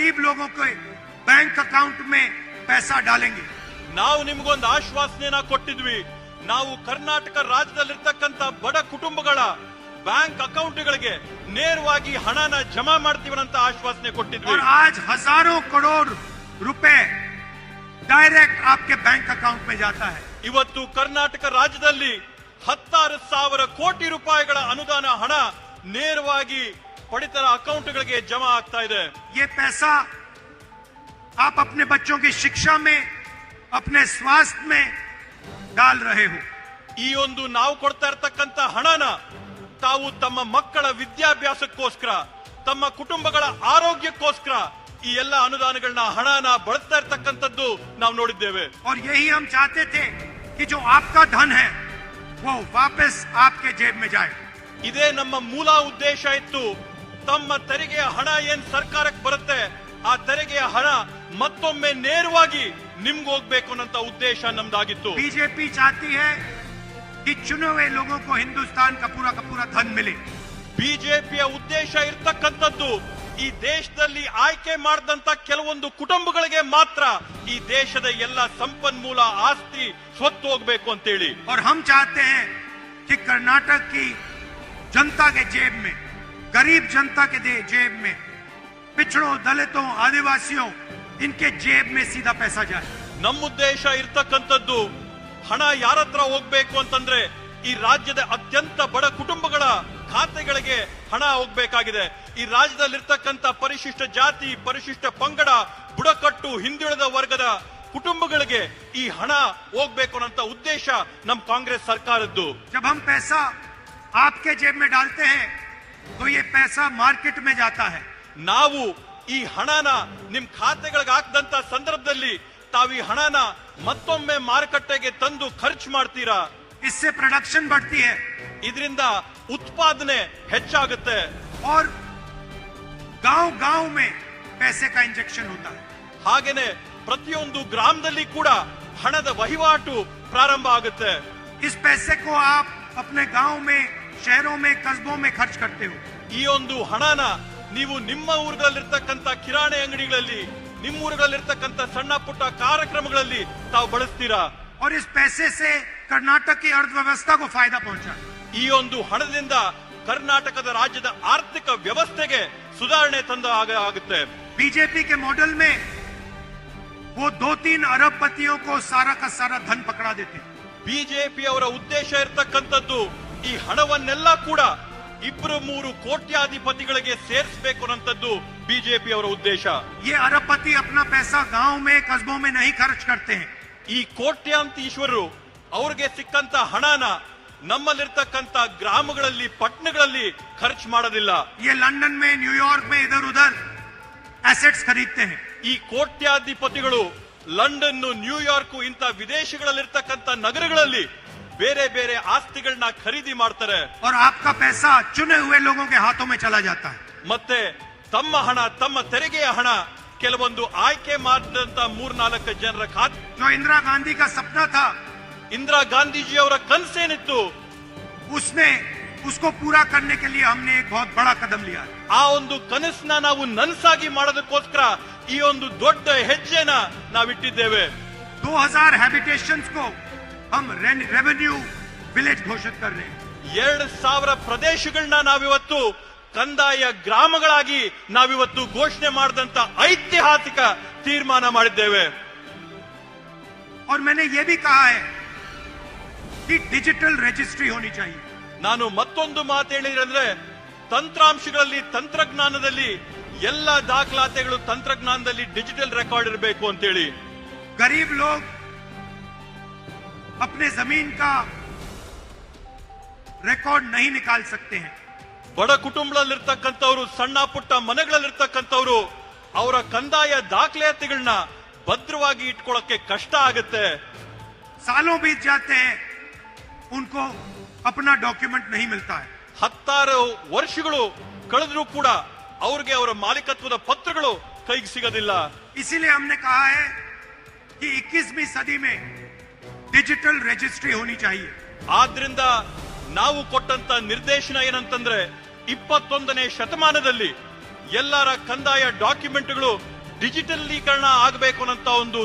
गरीब लोगों के बैंक अकाउंट में पैसा डालेंगे। ನಾವು ನಿಮಗೊಂದು ಆಶ್ವಾಸನೆಯನ್ನ ಕೊಟ್ಟಿದ್ವಿ. ನಾವು ಕರ್ನಾಟಕ ರಾಜ್ಯದಲ್ಲಿರ್ತಕ್ಕಂಥ ಬಡ ಕುಟುಂಬಗಳ ಬ್ಯಾಂಕ್ ಅಕೌಂಟ್ಗಳಿಗೆ ನೇರವಾಗಿ ಹಣನ ಜಮಾ ಮಾಡ್ತೀವನ್ನಂತ ಆಶ್ವಾಸನೆ ಕೊಟ್ಟಿದ್ವಿ. और आज हजारों करोड़ रुपए डायरेक्ट आपके बैंक अकाउंट में जाता है. ಇವತ್ತು ಕರ್ನಾಟಕ ರಾಜ್ಯದಲ್ಲಿ 16,000 ಕೋಟಿ ರೂಪಾಯಿಗಳ ಅನುದಾನ ಹಣ ನೇರವಾಗಿ ಪಡಿತರ ಅಕೌಂಟ್ಗಳಿಗೆ ಜಮಾ ಆಗ್ತಾ ಇದೆ. ये पैसा आप अपने बच्चों की शिक्षा में, अपने स्वास्थ्य में डाल रहे हो. ಈ ಒಂದು ನಾವು ಕೊಡ್ತಾ ಇರತಕ್ಕಂತ ಹಣನ ತಾವು ತಮ್ಮ ಮಕ್ಕಳ ವಿದ್ಯಾಭ್ಯಾಸಕ್ಕೋಸ್ಕರ, ತಮ್ಮ ಕುಟುಂಬಗಳ ಆರೋಗ್ಯಕ್ಕೋಸ್ಕರ ಈ ಎಲ್ಲ ಅನುದಾನಗಳನ್ನ ಹಣನ ಬಳಸ್ತಾ ಇರತಕ್ಕಂಥದ್ದು ನಾವು ನೋಡಿದ್ದೇವೆ. और यही हम चाहते थे कि जो आपका धन है वो वापस आपके जेब में जाए. ಇದೇ ನಮ್ಮ ಮೂಲ ಉದ್ದೇಶ ಇತ್ತು. ತಮ್ಮ ತೆರಿಗೆಯ ಹಣ ಏನ್ ಸರ್ಕಾರಕ್ಕೆ ಬರುತ್ತೆ, ಆ ತೆರಿಗೆಯ ಹಣ ಮತ್ತೊಮ್ಮೆ ನೇರವಾಗಿ ನಿಮ್ಗೆ ಹೋಗ್ಬೇಕು ಅನ್ನೋ ಉದ್ದೇಶ ನಮ್ದಾಗಿತ್ತು. बीजेपी चाहती है कि चुने हुए लोगों को हिंदुस्तान का पूरा धन मिले. ಬಿಜೆಪಿಯ ಉದ್ದೇಶ ಇರ್ತಕ್ಕಂಥದ್ದು ಈ ದೇಶದಲ್ಲಿ ಆಯ್ಕೆ ಮಾಡಿದಂತ ಕೆಲವೊಂದು ಕುಟುಂಬಗಳಿಗೆ ಮಾತ್ರ ಈ ದೇಶದ ಎಲ್ಲ ಸಂಪನ್ಮೂಲ ಆಸ್ತಿ ಸ್ವತ್ತು ಹೋಗ್ಬೇಕು ಅಂತೇಳಿ. और हम चाहते हैं कि कर्नाटक की जनता के जेब में, गरीब जनता के जेब में, पिछड़ों, दलितों, आदिवासियों, इनके जेब में सीधा पैसा जाए. ನಮ್ಮ ಉದ್ದೇಶ ಇರ್ತಕ್ಕಂಥದ್ದು ಹಣ ಯಾರ ಹತ್ರ ಹೋಗ್ಬೇಕು ಅಂತಂದ್ರೆ ಈ ರಾಜ್ಯದ ಅತ್ಯಂತ ಬಡ ಕುಟುಂಬಗಳ ಖಾತೆಗಳಿಗೆ ಹಣ ಹೋಗ್ಬೇಕಾಗಿದೆ. ಈ ರಾಜ್ಯದಲ್ಲಿರ್ತಕ್ಕಂಥ ಪರಿಶಿಷ್ಟ ಜಾತಿ, ಪರಿಶಿಷ್ಟ ಪಂಗಡ, ಬುಡಕಟ್ಟು, ಹಿಂದುಳಿದ ವರ್ಗದ ಕುಟುಂಬಗಳಿಗೆ ಈ ಹಣ ಹೋಗ್ಬೇಕು ಅನ್ನೋ ಉದ್ದೇಶ ನಮ್ಮ ಕಾಂಗ್ರೆಸ್ ಸರ್ಕಾರದ್ದು. जब हम पैसा आपके जेब में डालते हैं तो ये पैसा मार्केट में जाता है. ನಾವು ಈ ಹಣನ ನಿಮ್ ಖಾತೆಗಳಿಗೆ ಹಾಕದಂತ ಸಂದರ್ಭದಲ್ಲಿ ತಾವು ಈ ಹಣನ ಮತ್ತೊಮ್ಮೆ ಮಾರುಕಟ್ಟೆಗೆ ತಂದು ಖರ್ಚು ಮಾಡ್ತೀರಾ. इससे प्रोडक्शन बढ़ती है, ಇದರಿಂದ ಉತ್ಪಾದನೆ ಹೆಚ್ಚಾಗುತ್ತೆ. और गांव-गांव में पैसे का इंजेक्शन होता है. ಹಾಗೇನೆ ಪ್ರತಿಯೊಂದು ಗ್ರಾಮದಲ್ಲಿ ಕೂಡ ಹಣದ ವಹಿವಾಟು ಪ್ರಾರಂಭ ಆಗುತ್ತೆ. इस पैसे को आप अपने गांव में, शहरों में, कस्बों में खर्च करते हो. ಈ ಒಂದು ಹಣನ ನೀವು ನಿಮ್ಮ ಊರುಗಳಲ್ಲಿರ್ತಕ್ಕಂಥ ಕಿರಾಣಿ ಅಂಗಡಿಗಳಲ್ಲಿ, ನಿಮ್ಮ ಊರುಗಳಲ್ಲಿರ್ತಕ್ಕಂಥ ಸಣ್ಣ ಪುಟ್ಟ ಕಾರ್ಯಕ್ರಮಗಳಲ್ಲಿ ತಾವು ಬಳಸ್ತೀರಾ. और इस पैसे से कर्नाटक की अर्थव्यवस्था को फायदा पहुंचा. ಈ ಒಂದು ಹಣದಿಂದ ಕರ್ನಾಟಕದ ರಾಜ್ಯದ ಆರ್ಥಿಕ ವ್ಯವಸ್ಥೆಗೆ ಸುಧಾರಣೆ ತಂದ ಆಗುತ್ತೆ. बीजेपी के मॉडल में वो 2-3 अरबपतियों को सारा का सारा धन पकड़ा देते. ಬಿಜೆಪಿ ಅವರ ಉದ್ದೇಶ ಇರತಕ್ಕಂಥದ್ದು ಈ ಹಣವನ್ನೆಲ್ಲ ಕೂಡ 2-3 ಕೋಟ್ಯಾಧಿಪತಿಗಳಿಗೆ ಸೇರಿಸಬೇಕು ಅನ್ನೋಂಥದ್ದು ಬಿಜೆಪಿ ಅವರ ಉದ್ದೇಶ. ये अरबपति अपना पैसा गांव में, कस्बों में नहीं खर्च करते हैं. ಈ ಕೋಟ್ಯಾಂತೀಶ್ವರರು ಅವ್ರಿಗೆ ಸಿಕ್ಕಂತ ಹಣನ ನಮ್ಮಲ್ಲಿರ್ತಕ್ಕಂಥ ಗ್ರಾಮಗಳಲ್ಲಿ, ಪಟ್ಟಣಗಳಲ್ಲಿ ಖರ್ಚು ಮಾಡೋದಿಲ್ಲ. ये लंदन में, न्यूयॉर्क में इधर उधर एसेट्स खरीदते हैं. ಈ ಕೋಟ್ಯಾಧಿಪತಿಗಳು ಲಂಡನ್, ನ್ಯೂಯಾರ್ಕ್ ಇಂಥ ವಿದೇಶಗಳಲ್ಲಿರ್ತಕ್ಕಂಥ ನಗರಗಳಲ್ಲಿ ಬೇರೆ ಬೇರೆ ಆಸ್ತಿಗಳನ್ನ ಖರೀದಿ ಮಾಡ್ತಾರೆ. और आपका पैसा चुने हुए लोगों के हाथों में चला जाता है. ಮತ್ತೆ ತಮ್ಮ ಹಣ, ತಮ್ಮ ತೆರಿಗೆಯ ಹಣ ಕೆಲವೊಂದು ಆಯ್ಕೆ ಮಾಡಿದಂತ 3-4 ಜನರ ಖಾತೆ. जो इंदिरा गांधी का सपना था, ಇಂದಿರಾ ಗಾಂಧೀಜಿ ಅವರ ಕನಸೇನಿತ್ತು, उसने उसको पूरा करने के लिए हमने एक बहुत बड़ा कदम लिया है. ಆ ಒಂದು ಕನಸನ್ನ ನಾವು ನನಸಾಗಿ ಮಾಡೋದಕ್ಕೋಸ್ಕರ ಈ ಒಂದು ದೊಡ್ಡ ಹೆಜ್ಜೆನ ನಾವಿಟ್ಟಿದ್ದೇವೆ. 2000 हैबिटेशंस को हम रेवेन्यू विलेज घोषित कर रहे हैं. 2000 ಪ್ರದೇಶಗಳನ್ನ ನಾವಿವತ್ತು ಕಂದಾಯ ಗ್ರಾಮಗಳಾಗಿ ನಾವಿವತ್ತು ಘೋಷಣೆ ಮಾಡಿದಂತ ಐತಿಹಾಸಿಕ ತೀರ್ಮಾನ ಮಾಡಿದ್ದೇವೆ. और मैंने ये भी कहा है कि डिजिटल रजिस्ट्री होनी चाहिए. ನಾನು ಮತ್ತೊಂದು ಮಾತು ಹೇಳಿದ್ರೆ, ತಂತ್ರಾಂಶಗಳಲ್ಲಿ, ತಂತ್ರಜ್ಞಾನದಲ್ಲಿ ಎಲ್ಲ ದಾಖಲಾತಿಗಳು ತಂತ್ರಜ್ಞಾನದಲ್ಲಿ ಡಿಜಿಟಲ್ ರೆಕಾರ್ಡ್ ಇರಬೇಕು ಅಂತೇಳಿ. गरीब लोग अपने जमीन का रिकॉर्ड नहीं निकाल सकते हैं. ಬಡ ಕುಟುಂಬದಲ್ಲಿರ್ತಕ್ಕಂಥವ್ರು, ಸಣ್ಣ ಪುಟ್ಟ ಮನೆಗಳಲ್ಲಿರ್ತಕ್ಕಂಥವ್ರು ಅವರ ಕಂದಾಯ ದಾಖಲಾತಿಗಳನ್ನ ಭದ್ರವಾಗಿ ಇಟ್ಕೊಳ್ಳಕ್ಕೆ ಕಷ್ಟ ಆಗುತ್ತೆ. सालों बीत जाते हैं, उनको अपना डॉक्यूमेंट नहीं मिलता है. 16 ವರ್ಷಗಳು ಕಳೆದ್ರೂ ಕೂಡ ಅವ್ರಿಗೆ ಅವರ ಮಾಲೀಕತ್ವದ ಪತ್ರಗಳು ಕೈಗೆ ಸಿಗೋದಿಲ್ಲ. इसीलिए हमने कहा है कि 21वीं सदी में डिजिटल रजिस्ट्री होनी चाहिए. ಆದ್ರಿಂದ ನಾವು ಕೊಟ್ಟಂತ ನಿರ್ದೇಶನ ಏನಂತಂದ್ರೆ 21ನೇ ಶತಮಾನದಲ್ಲಿ ಎಲ್ಲರ ಕಂದಾಯ ಡಾಕ್ಯುಮೆಂಟ್ಗಳು ಡಿಜಿಟಲೀಕರಣ ಆಗಬೇಕು ಅನ್ನೋ ಒಂದು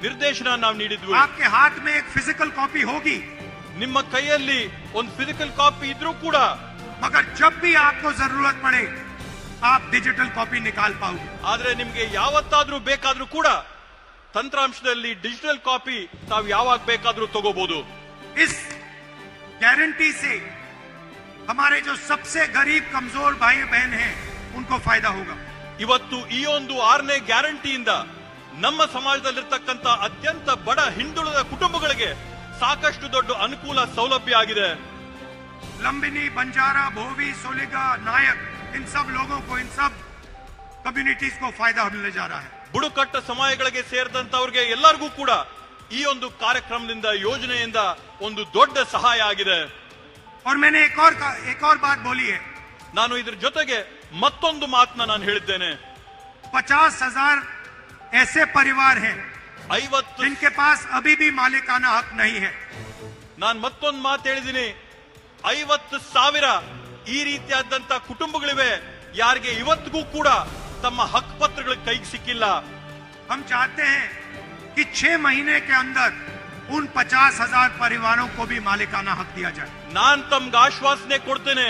ನಿರ್ದೇಶನ ನಾವು ನೀಡಿದ್ವಿ. आपके हाथ में एक फिजिकल कॉपी होगी, ನಿಮ್ಮ ಕೈಯಲ್ಲಿ ಒಂದು ಫಿಸಿಕಲ್ ಕಾಪಿ ಇದ್ರೂ ಕೂಡ, मगर जब भी आपको जरूरत पड़े आप डिजिटल कॉपी निकाल पाओगे. ಆದ್ರೆ ನಿಮ್ಗೆ ಯಾವತ್ತಾದ್ರೂ ಬೇಕಾದ್ರೂ ಕೂಡ ತಂತ್ರಾಂಶದಲ್ಲಿ ಡಿಜಿಟಲ್ ಕಾಪಿ ತಾವು ಯಾವಾಗ ಬೇಕಾದ್ರೂ ತಗೋಬಹುದು. इस गारंटी से हमारे जो सबसे गरीब कमजोर भाई बहन हैं उनको फायदा होगा. ಇವತ್ತು ಈ ಒಂದು 6ನೇ ಗ್ಯಾರಂಟಿಯಿಂದ ನಮ್ಮ ಸಮಾಜದಲ್ಲಿರ್ತಕ್ಕಂಥ ಅತ್ಯಂತ ಬಡ ಹಿಂದುಳಿದ ಕುಟುಂಬಗಳಿಗೆ ಸಾಕಷ್ಟು ದೊಡ್ಡ ಅನುಕೂಲ ಸೌಲಭ್ಯ ಆಗಿದೆ. लंबिनी, बंजारा, भोवी, सोलिगा, नायक, इन सब लोगों को, इन सब कम्युनिटीज को फायदा मिलने जा रहा है. ಬುಡಕಟ್ಟ ಸಮುದಾಯಗಳಿಗೆ ಸೇರಿದಂತವರಿಗೆ ಎಲ್ಲರಿಗೂ ಕೂಡ ಈ ಒಂದು ಕಾರ್ಯಕ್ರಮದಿಂದ ಯೋಜನೆಯಿಂದ ಒಂದು ದೊಡ್ಡ ಸಹಾಯ ಆಗಿದೆ. और मैंने एक और बात बोली है. ನಾನು ಇದ್ರ ಜೊತೆಗೆ ಮತ್ತೊಂದು ಮಾತನ್ನ ನಾನು ಹೇಳಿದ್ದೇನೆ. 50,000 ऐसे परिवार हैं 50 जिनके पास अभी भी मालिकाना हक नहीं है. ನಾನು ಮತ್ತೊಂದು ಮಾತು ಹೇಳಿದ್ದೀನಿ. 50,000 ಈ ರೀತಿಯಾದಂತ ಕುಟುಂಬಗಳಿವೆ ಯಾರಿಗೆ ಇವತ್ತಿಗೂ ಕೂಡ ತಮ್ಮ ಹಕ್ಕು ಪತ್ರಗಳ ಕೈಗೆ ಸಿಕ್ಕಿಲ್ಲ. हम चाहते हैं कि 6 महीने के अंदर उन 50,000 परिवारों को भी मालिकाना हक दिया जाए. ನಾನ್ ತಮ್ಗೆ ಆಶ್ವಾಸನೆ ಕೊಡ್ತೇನೆ,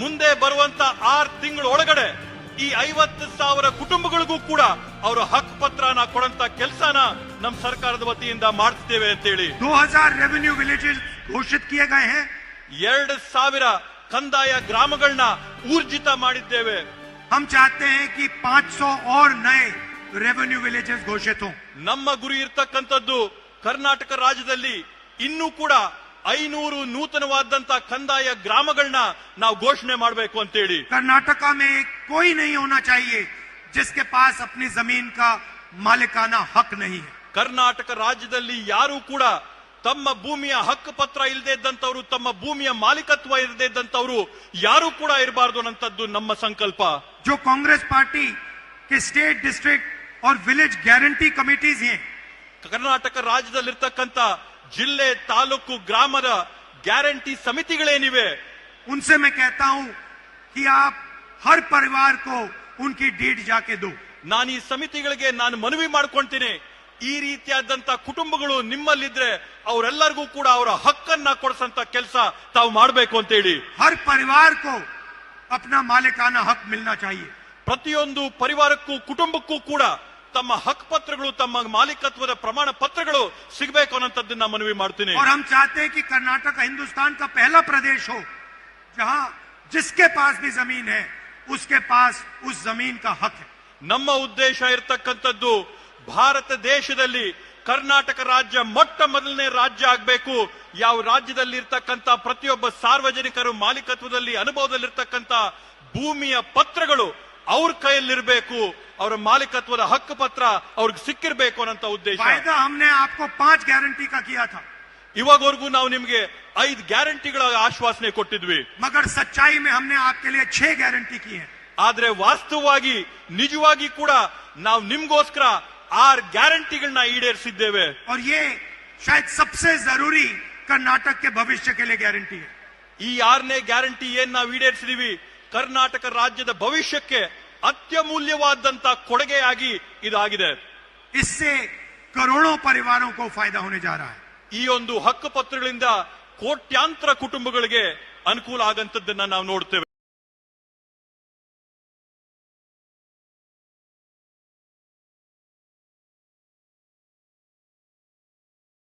ಮುಂದೆ ಬರುವಂತ 6 ತಿಂಗಳ ಒಳಗಡೆ ಈ 50,000 ಕುಟುಂಬಗಳಿಗೂ ಕೂಡ ಅವರ ಹಕ್ಕು ಪತ್ರನ ಕೊಡಂತ ಕೆಲಸನ ನಮ್ಮ ಸರ್ಕಾರದ ವತಿಯಿಂದ ಮಾಡ್ತೇವೆ ಅಂತ ಹೇಳಿ. 2000 रेवेन्यू विलेजेस घोषित किए गए हैं. 2,000 ಕಂದಾಯ ಗ್ರಾಮಗಳನ್ನ ಊರ್ಜಿತ ಮಾಡಿದ್ದೇವೆ. हम चाहते हैं कि 500 और नए रेवेन्यू विलेजेस घोषित हों. ನಮ್ಮ ಗುರಿ ಇರ್ತಕ್ಕಂಥದ್ದು ಕರ್ನಾಟಕ ರಾಜ್ಯದಲ್ಲಿ ಇನ್ನೂ ಕೂಡ 500 ನೂತನವಾದಂತ ಕಂದಾಯ ಗ್ರಾಮಗಳನ್ನ ನಾವು ಘೋಷಣೆ ಮಾಡಬೇಕು ಅಂತ ಹೇಳಿ. कर्नाटका में कोई नहीं होना चाहिए जिसके पास अपनी जमीन का मालिकाना हक नहीं है. ಕರ್ನಾಟಕ ರಾಜ್ಯದಲ್ಲಿ ಯಾರು ಕೂಡ ತಮ್ಮ ಭೂಮಿಯ ಹಕ್ಕು ಪತ್ರ ಇಲ್ಲದೆ ಇದ್ದಂತವರು, ತಮ್ಮ ಭೂಮಿಯ ಮಾಲೀಕತ್ವ ಇಲ್ಲದೆ ಇದ್ದಂತವರು ಯಾರು ಕೂಡ ಇರಬಾರ್ದು ಅನ್ನೋಂಥದ್ದು ನಮ್ಮ ಸಂಕಲ್ಪ. जो कांग्रेस पार्टी के स्टेट, डिस्ट्रिक्ट और विलेज गारंटी कमिटीज हैं, ಕರ್ನಾಟಕ ರಾಜ್ಯದಲ್ಲಿರ್ತಕ್ಕಂಥ ಜಿಲ್ಲೆ, ತಾಲೂಕು, ಗ್ರಾಮದ ಗ್ಯಾರಂಟಿ ಸಮಿತಿಗಳೇನಿವೆ, उनसे मैं कहता हूं कि आप हर परिवार को उनकी डीड जाके दो. ನಾನು ಈ ಸಮಿತಿಗಳಿಗೆ ನಾನು ಮನವಿ ಮಾಡ್ಕೊಂತೀನಿ, ಈ ರೀತಿಯಾದಂತ ಕುಟುಂಬಗಳು ನಿಮ್ಮಲ್ಲಿದ್ರೆ ಅವರೆಲ್ಲರಿಗೂ ಕೂಡ ಅವರ ಹಕ್ಕನ್ನ ಕೊಡಿಸಂತ ಕೆಲಸ ತಾವು ಮಾಡಬೇಕು ಅಂತ ಹೇಳಿ. हर परिवार को अपना मालिकाना हक मिलना चाहिए. ಪ್ರತಿಯೊಂದು ಪರಿವಾರಕ್ಕೂ ಕುಟುಂಬಕ್ಕೂ ಕೂಡ ತಮ್ಮ ಹಕ್ಕು ಪತ್ರಗಳು, ತಮ್ಮ ಮಾಲೀಕತ್ವದ ಪ್ರಮಾಣ ಪತ್ರಗಳು ಸಿಗಬೇಕು ಅನ್ನೋಂಥದ್ದನ್ನ ಮನವಿ ಮಾಡ್ತೀನಿ. और हम चाहते हैं कि कर्नाटक हिंदुस्तान का पहला प्रदेश हो जहां जिसके पास भी जमीन है उसके पास उस जमीन का हक है. ನಮ್ಮ ಉದ್ದೇಶ ಇರತಕ್ಕಂಥದ್ದು ಭಾರತ ದೇಶದಲ್ಲಿ ಕರ್ನಾಟಕ ರಾಜ್ಯ ಮೊಟ್ಟ ಮೊದಲನೇ ರಾಜ್ಯ ಆಗಬೇಕು. ಯಾವ ರಾಜ್ಯದಲ್ಲಿ ಇರ್ತಕ್ಕಂಥ ಪ್ರತಿಯೊಬ್ಬ ಸಾರ್ವಜನಿಕರು ಮಾಲೀಕತ್ವದಲ್ಲಿ ಅನುಭವದಲ್ಲಿರ್ತಕ್ಕಂಥ ಭೂಮಿಯ ಪತ್ರಗಳು ಅವ್ರ ಕೈಯಲ್ಲಿರಬೇಕು, ಅವರ ಮಾಲೀಕತ್ವದ ಹಕ್ಕು ಪತ್ರ ಅವ್ರಿಗೆ ಸಿಕ್ಕಿರ್ಬೇಕು ಅನ್ನೋ ಉದ್ದೇಶ. वायदा हमने आपको 5 गारंटी का किया था, ಇವಾಗವರೆಗೂ ನಾವು ನಿಮ್ಗೆ 5 ಗ್ಯಾರಂಟಿಗಳ ಆಶ್ವಾಸನೆ ಕೊಟ್ಟಿದ್ವಿ. मगर सच्चाई में हमने आपके लिए 6 गारंटी की है. ಆದ್ರೆ ವಾಸ್ತವವಾಗಿ ನಿಜವಾಗಿ ಕೂಡ ನಾವು ನಿಮ್ಗೋಸ್ಕರ 6 ಗ್ಯಾರಂಟಿಗಳನ್ನ ಈಡೇರಿಸಿದ್ದೇವೆ. और ये शायद सबसे जरूरी कर्नाटक के भविष्य के लिए गारंटी है. ಈ 6ನೇ ಗ್ಯಾರಂಟಿ ಏನ್ ನಾವು ಈಡೇರಿಸಿದೀವಿ, ಕರ್ನಾಟಕ ರಾಜ್ಯದ ಭವಿಷ್ಯಕ್ಕೆ ಅತ್ಯಮೂಲ್ಯವಾದಂತ ಕೊಡುಗೆಯಾಗಿ ಇದಾಗಿದೆ. इससे करोड़ों परिवारों को फायदा होने जा रहा है. ಈ ಒಂದು ಹಕ್ಕು ಪತ್ರಗಳಿಂದ ಕೋಟ್ಯಾಂತರ ಕುಟುಂಬಗಳಿಗೆ ಅನುಕೂಲ ಆಗಂತದ್ದನ್ನ ನಾವು ನೋಡ್ತೇವೆ.